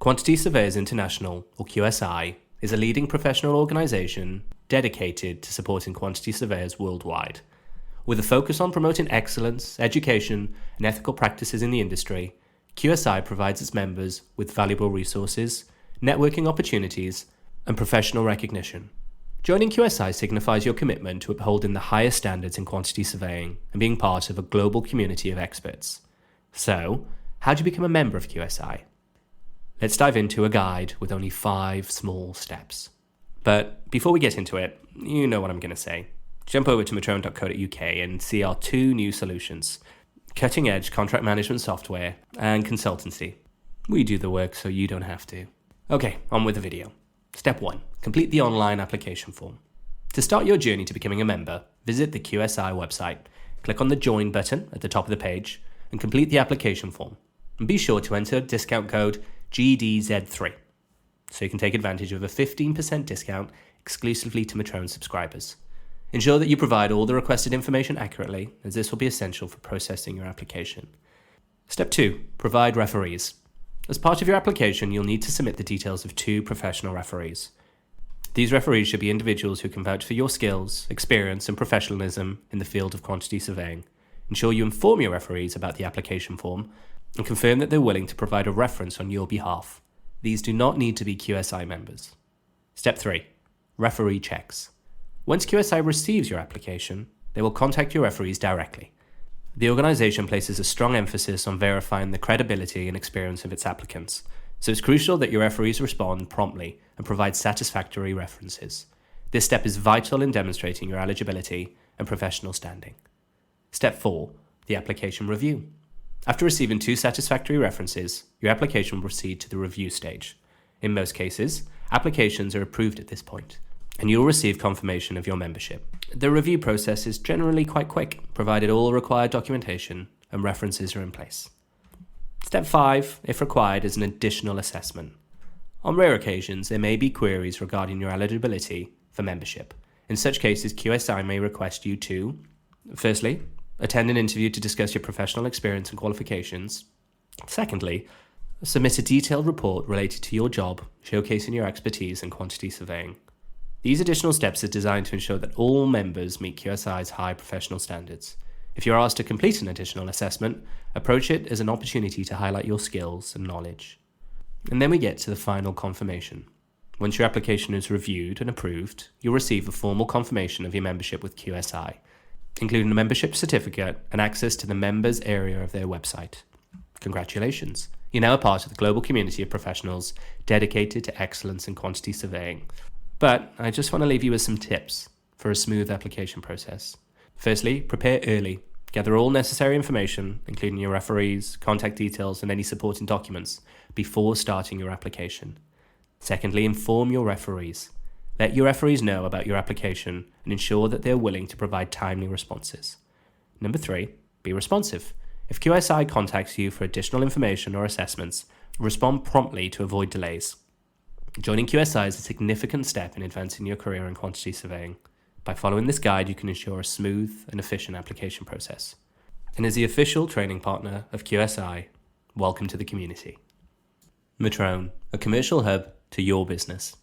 Quantity Surveyors International, or QSI, is a leading professional organisation dedicated to supporting quantity surveyors worldwide. With a focus on promoting excellence, education, and ethical practices in the industry, QSI provides its members with valuable resources, networking opportunities, and professional recognition. Joining QSI signifies your commitment to upholding the highest standards in quantity surveying and being part of a global community of experts. So, how do you become a member of QSI? Let's dive into a guide with only 5 small steps. But before we get into it, you know what I'm going to say. Jump over to metroun.co.uk and see our 2 new solutions: cutting-edge contract management software and consultancy. We do the work so you don't have to. Okay, on with the video. Step 1. Complete the online application form. To start your journey to becoming a member, visit the QSI website, click on the Join button at the top of the page, and complete the application form. And be sure to enter discount code GDZ3 so you can take advantage of a 15% discount exclusively to Metroun subscribers. Ensure that you provide all the requested information accurately, as this will be essential for processing your application. Step 2. Provide referees. As part of your application, you'll need to submit the details of 2 professional referees. These referees should be individuals who can vouch for your skills, experience, and professionalism in the field of quantity surveying. Ensure you inform your referees about the application form and confirm that they're willing to provide a reference on your behalf. These do not need to be QSI members. Step 3. Referee checks. Once QSI receives your application, they will contact your referees directly. The organisation places a strong emphasis on verifying the credibility and experience of its applicants, so it's crucial that your referees respond promptly and provide satisfactory references. This step is vital in demonstrating your eligibility and professional standing. Step 4. The application review. After receiving 2 satisfactory references, your application will proceed to the review stage. In most cases, applications are approved at this point, and you'll receive confirmation of your membership. The review process is generally quite quick, provided all required documentation and references are in place. Step 5, if required, is an additional assessment. On rare occasions, there may be queries regarding your eligibility for membership. In such cases, QSI may request you to, firstly, attend an interview to discuss your professional experience and qualifications. Secondly, submit a detailed report related to your job, showcasing your expertise in quantity surveying. These additional steps are designed to ensure that all members meet QSI's high professional standards. If you're asked to complete an additional assessment, approach it as an opportunity to highlight your skills and knowledge. And then we get to the final confirmation. Once your application is reviewed and approved, you'll receive a formal confirmation of your membership with QSI, including a membership certificate and access to the members area of their website. Congratulations! You're now a part of the global community of professionals dedicated to excellence in quantity surveying. But I just want to leave you with some tips for a smooth application process. Firstly, prepare early. Gather all necessary information, including your referees, contact details, and any supporting documents, before starting your application. Secondly, inform your referees. Let your referees know about your application and ensure that they are willing to provide timely responses. Number 3, be responsive. If QSI contacts you for additional information or assessments, respond promptly to avoid delays. Joining QSI is a significant step in advancing your career in quantity surveying. By following this guide, you can ensure a smooth and efficient application process. And as the official training partner of QSI, welcome to the community. Metroun, a commercial hub to your business.